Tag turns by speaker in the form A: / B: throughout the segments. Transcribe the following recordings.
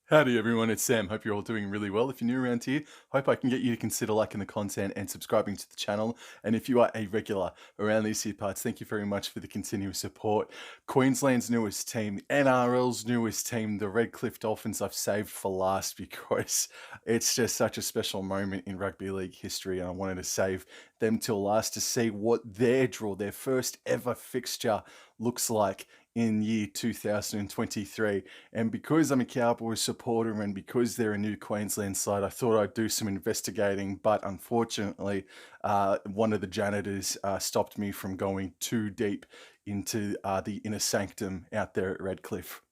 A: Howdy everyone, it's Sam. Hope you're all doing really well. If you're new around here, hope I can get you to consider liking the content and subscribing to the channel. And if you are a regular around these here parts, thank you very much for the continuous support. Queensland's newest team, NRL's newest team, the Redcliffe Dolphins, I've saved for last because it's just such a special moment in rugby league history, and I wanted to save them till last to see what their draw, their first ever fixture, looks like in year 2023. And because I'm a Cowboys supporter and because they're a new Queensland side, I thought I'd do some investigating. But unfortunately, one of the janitors stopped me from going too deep into the inner sanctum out there at Redcliffe.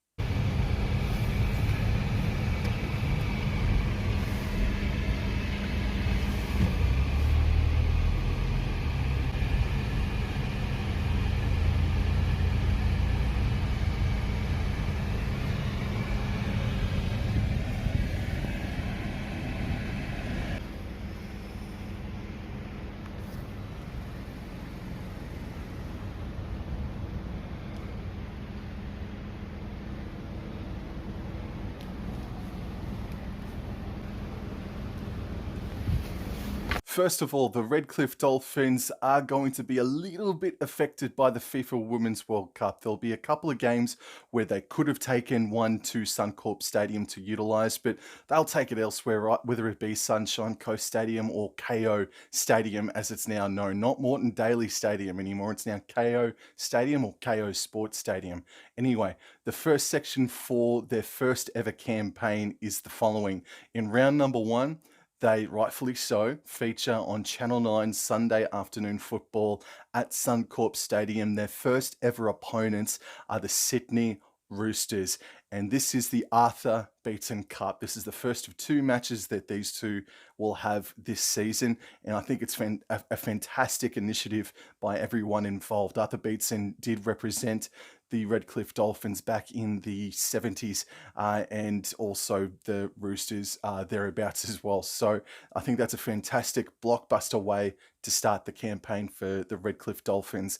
A: First of all, the Redcliffe Dolphins are going to be a little bit affected by the FIFA Women's World Cup. There'll be a couple of games where they could have taken one to Suncorp Stadium to utilise, but they'll take it elsewhere, right? Whether it be Sunshine Coast Stadium or KO Stadium, as it's now known. Not Moreton Daily Stadium anymore. It's now KO Stadium or KO Sports Stadium. Anyway, the first section for their first ever campaign is the following. In round number one, they rightfully so feature on Channel 9 Sunday afternoon football at Suncorp Stadium. Their first ever opponents are the Sydney Roosters, and this is the Arthur Beaton Cup. This is the first of two matches that these two will have this season, and I think it's a fantastic initiative by everyone involved. Arthur Beaton did represent the Redcliffe Dolphins back in the 70s, and also the Roosters thereabouts as well. So I think that's a fantastic blockbuster way to start the campaign for the Redcliffe Dolphins.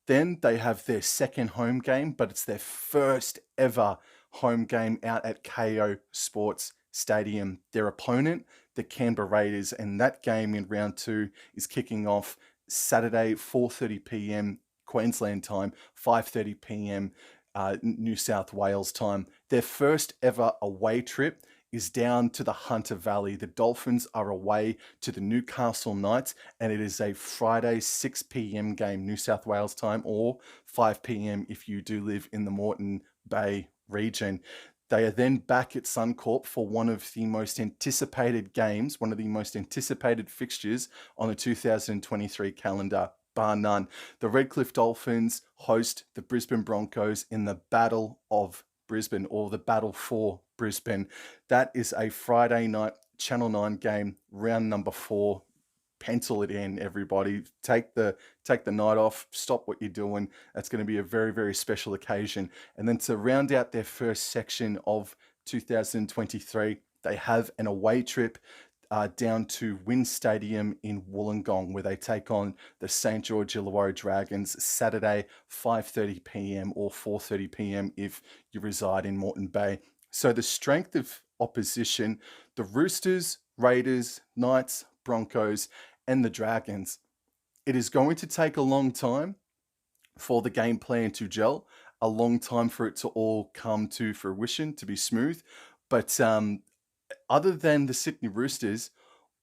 A: Then they have their second home game, but it's their first ever home game out at KO Sports Stadium. Their opponent, the Canberra Raiders, and that game in round two is kicking off Saturday, 4:30 p.m. Queensland time, 5:30 p.m. New South Wales time. Their first ever away trip is down to the Hunter Valley. The Dolphins are away to the Newcastle Knights, and it is a Friday 6 p.m. game, New South Wales time, or 5 p.m. if you do live in the Moreton Bay region. They are then back at Suncorp for one of the most anticipated games, one of the most anticipated fixtures on the 2023 calendar, bar none. The Redcliffe Dolphins host the Brisbane Broncos in the Battle of Brisbane, or the Battle for Brisbane. That is a Friday night Channel 9 game, round number 4. Pencil it in, everybody. Take the night off. Stop what you're doing. That's going to be a very, very special occasion. And then to round out their first section of 2023, they have an away trip down to Wynn Stadium in Wollongong, where they take on the St. George Illawarra Dragons Saturday, 5:30 p.m. or 4:30 p.m. if you reside in Moreton Bay. So the strength of opposition, the Roosters, Raiders, Knights, Broncos, and the Dragons. It is going to take a long time for the game plan to gel, a long time for it to all come to fruition, to be smooth. But other than the Sydney Roosters,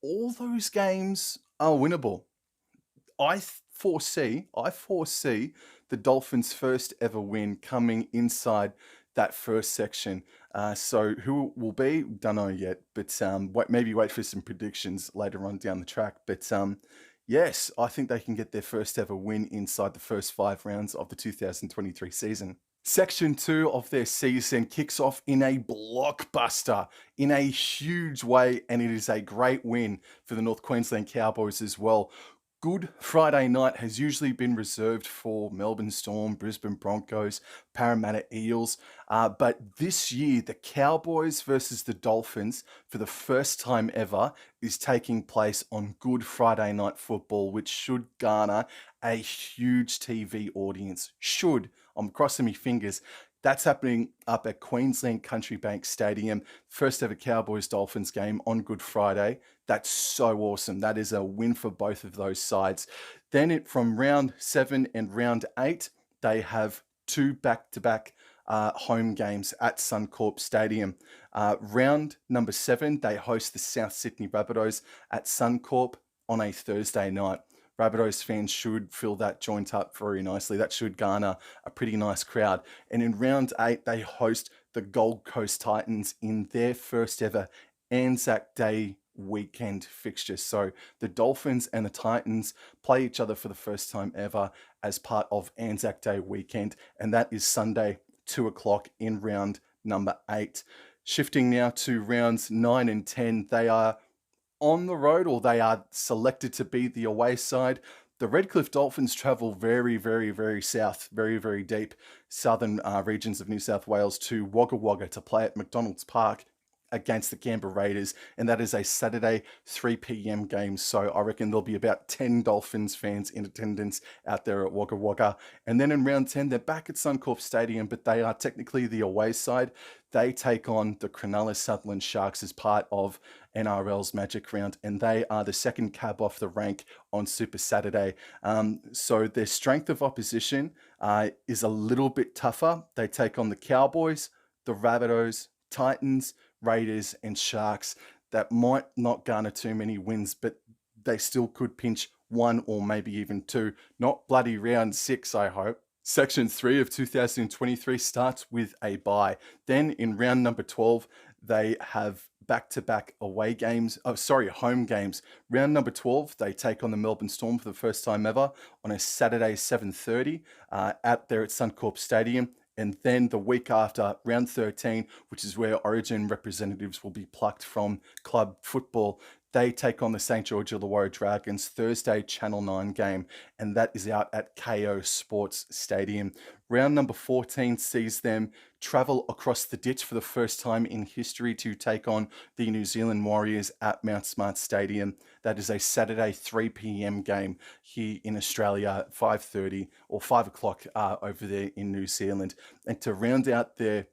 A: all those games are winnable. I foresee the Dolphins' first ever win coming inside that first section. So who will be? Don't know yet, but maybe wait for some predictions later on down the track. But yes, I think they can get their first ever win inside the first 5 rounds of the 2023 season. Section 2 of their season kicks off in a blockbuster, in a huge way, and it is a great win for the North Queensland Cowboys as well. Good Friday night has usually been reserved for Melbourne Storm, Brisbane Broncos, Parramatta Eels. But this year, the Cowboys versus the Dolphins, for the first time ever, is taking place on Good Friday Night Football, which should garner a huge TV audience. I'm crossing my fingers. That's happening up at Queensland Country Bank Stadium. First ever Cowboys Dolphins game on Good Friday. That's so awesome. That is a win for both of those sides. Then from round 7 and round 8, they have two back-to-back home games at Suncorp Stadium. Round number 7, they host the South Sydney Rabbitohs at Suncorp on a Thursday night. Rabbitohs fans should fill that joint up very nicely. That should garner a pretty nice crowd. And in round 8, they host the Gold Coast Titans in their first ever Anzac Day weekend fixture. So the Dolphins and the Titans play each other for the first time ever as part of Anzac Day weekend. And that is Sunday, 2 o'clock in round number 8. Shifting now to rounds 9 and 10, they are on the road, or they are selected to be the away side. The Redcliffe Dolphins travel very, very, very south, very, very deep southern regions of New South Wales to Wagga Wagga to play at McDonald's Park against the Canberra Raiders, and that is a Saturday 3 p.m. game. So I reckon there'll be about 10 Dolphins fans in attendance out there at Wagga Wagga. And then in round 10, they're back at Suncorp Stadium, but they are technically the away side. They take on the Cronulla Sutherland Sharks as part of NRL's Magic Round, and they are the second cab off the rank on Super Saturday. So their strength of opposition is a little bit tougher. They take on the Cowboys, the Rabbitohs, Titans, Raiders, and Sharks. That might not garner too many wins, but they still could pinch one or maybe even two. Not bloody round 6, I hope. Section 3 of 2023 starts with a bye. Then in round number 12, they have back-to-back home games. Round number 12, they take on the Melbourne Storm for the first time ever on a Saturday 7:30 out there at Suncorp Stadium. And then the week after, round 13, which is where Origin representatives will be plucked from club football, they take on the St. George Illawarra Dragons Thursday Channel 9 game, and that is out at KO Sports Stadium. Round number 14 sees them travel across the ditch for the first time in history to take on the New Zealand Warriors at Mount Smart Stadium. That is a Saturday 3 p.m. game here in Australia, 5:30 or 5 o'clock over there in New Zealand. And to round out their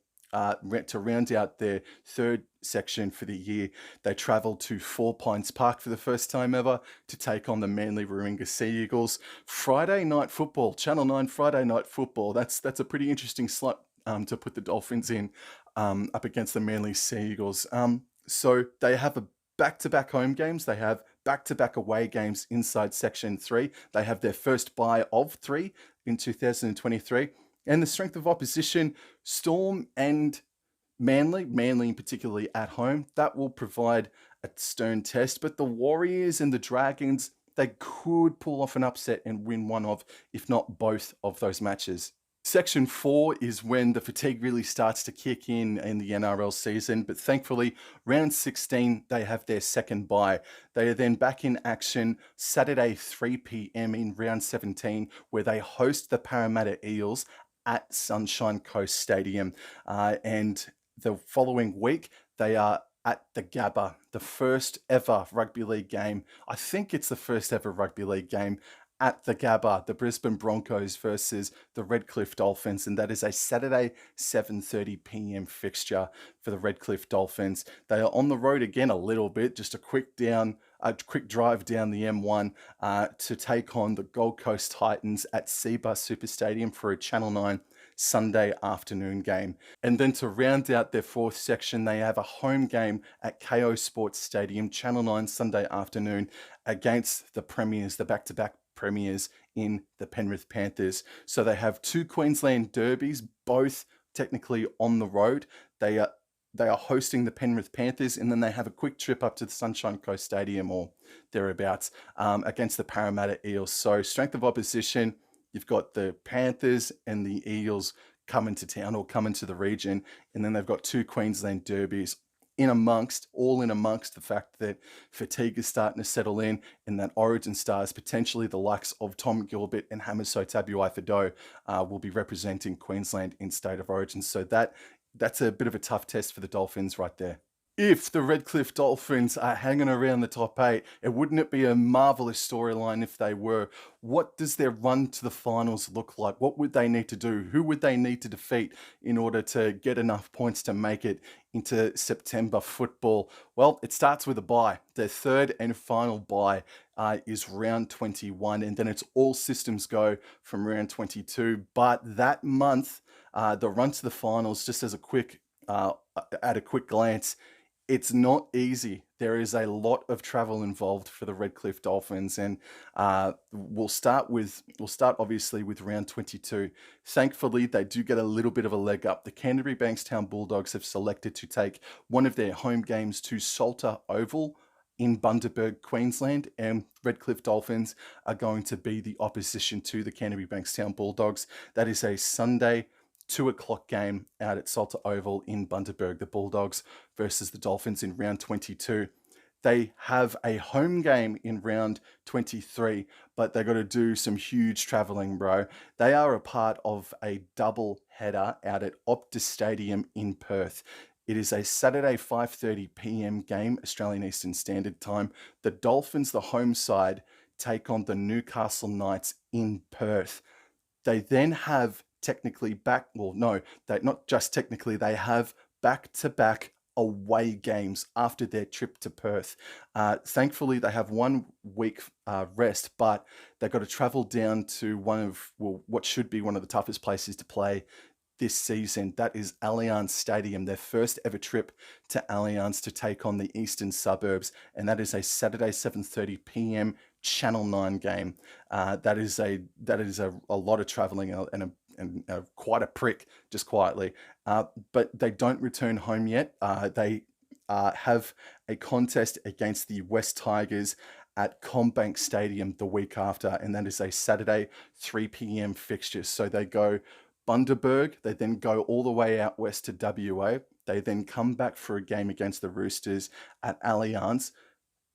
A: third section for the year, they travel to Four Pines Park for the first time ever to take on the Manly Warringah Sea Eagles. Friday night football, Channel 9 Friday night football. That's a pretty interesting slot to put the Dolphins in up against the Manly Sea Eagles. So they have a back-to-back home games. They have back-to-back away games inside Section 3. They have their first bye of 3 in 2023. And the strength of opposition, Storm and Manly particularly at home, that will provide a stern test. But the Warriors and the Dragons, they could pull off an upset and win one of, if not both of those matches. Section 4 is when the fatigue really starts to kick in the NRL season, but thankfully, round 16, they have their second bye. They are then back in action Saturday 3 p.m. in round 17, where they host the Parramatta Eels at Sunshine Coast Stadium. And the following week, they are at the Gabba, the first ever rugby league game. I think it's the first ever rugby league game at the Gabba, the Brisbane Broncos versus the Redcliffe Dolphins, and that is a Saturday 7:30 p.m. fixture for the Redcliffe Dolphins. They are on the road again a little bit, just a quick drive down the M1 to take on the Gold Coast Titans at Seabus Super Stadium for a Channel 9 Sunday afternoon game. And then to round out their fourth section, they have a home game at KO Sports Stadium, Channel 9 Sunday afternoon against the Premiers, the back-to-back Premiers in the Penrith Panthers. So they have two Queensland derbies, both technically on the road. They are hosting the Penrith Panthers, and then they have a quick trip up to the Sunshine Coast Stadium or thereabouts against the Parramatta Eels. So strength of opposition, you've got the Panthers and the Eels coming to town or coming to the region, and then they've got two Queensland derbies in amongst the fact that fatigue is starting to settle in and that Origin stars, potentially the likes of Tom Gilbert and Hamiso Tabuai-Fidow, will be representing Queensland in State of Origin. So that's a bit of a tough test for the Dolphins right there. If the Redcliffe Dolphins are hanging around the top eight, and wouldn't it be a marvelous storyline if they were? What does their run to the finals look like? What would they need to do? Who would they need to defeat in order to get enough points to make it into September football? Well, it starts with a bye. Their third and final bye is round 21, and then it's all systems go from round 22. But that month, the run to the finals, just as a quick at a quick glance, it's not easy. There is a lot of travel involved for the Redcliffe Dolphins, and we'll start obviously with round 22. Thankfully, they do get a little bit of a leg up. The Canterbury Bankstown Bulldogs have selected to take one of their home games to Salter Oval in Bundaberg, Queensland, and Redcliffe Dolphins are going to be the opposition to the Canterbury Bankstown Bulldogs. That is a Sunday 2 o'clock game out at Salter Oval in Bundaberg, the Bulldogs versus the Dolphins in round 22. They have a home game in round 23, but they got to do some huge traveling, bro. They are a part of a double header out at Optus Stadium in Perth. It is a Saturday 5:30 p.m. game, Australian Eastern Standard Time. The Dolphins, the home side, take on the Newcastle Knights in Perth. They then have technically not just technically, they have back-to-back away games after their trip to Perth. Thankfully, they have 1 week rest, but they've got to travel down to what should be one of the toughest places to play this season. That is Allianz Stadium, their first ever trip to Allianz to take on the eastern suburbs, and that is a Saturday 7:30 p.m. Channel 9 game. That is a lot of traveling and quite a prick, just quietly. But they don't return home yet. They have a contest against the West Tigers at Combank Stadium the week after, and that is a Saturday 3 p.m. fixture. So they go Bundaberg, they then go all the way out west to WA. They then come back for a game against the Roosters at Allianz,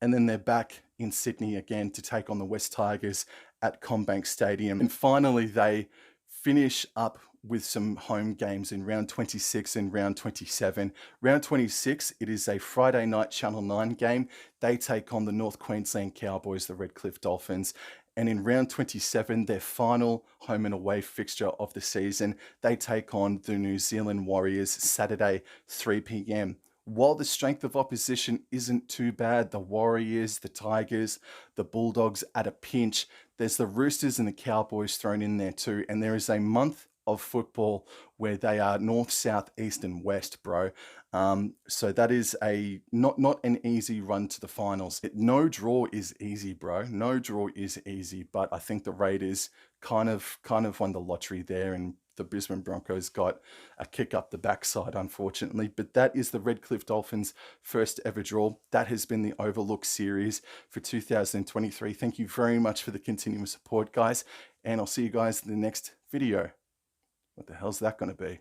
A: and then they're back in Sydney again to take on the West Tigers at Combank Stadium. And finally, they finish up with some home games in round 26 and round 27. Round 26, it is a Friday night Channel 9 game. They take on the North Queensland Cowboys, the Redcliffe Dolphins. And in round 27, their final home and away fixture of the season, they take on the New Zealand Warriors Saturday, 3 p.m. While the strength of opposition isn't too bad, the Warriors, the Tigers, the Bulldogs at a pinch, there's the Roosters and the Cowboys thrown in there too. And there is a month of football where they are north, south, east, and west, bro. So that is a not an easy run to the finals. No draw is easy, bro. No draw is easy, but I think the Raiders kind of won the lottery there, and the Brisbane Broncos got a kick up the backside, unfortunately. But that is the Redcliffe Dolphins' first ever draw. That has been the Overlook series for 2023. Thank you very much for the continuous support, guys, and I'll see you guys in the next video. What the hell's that going to be?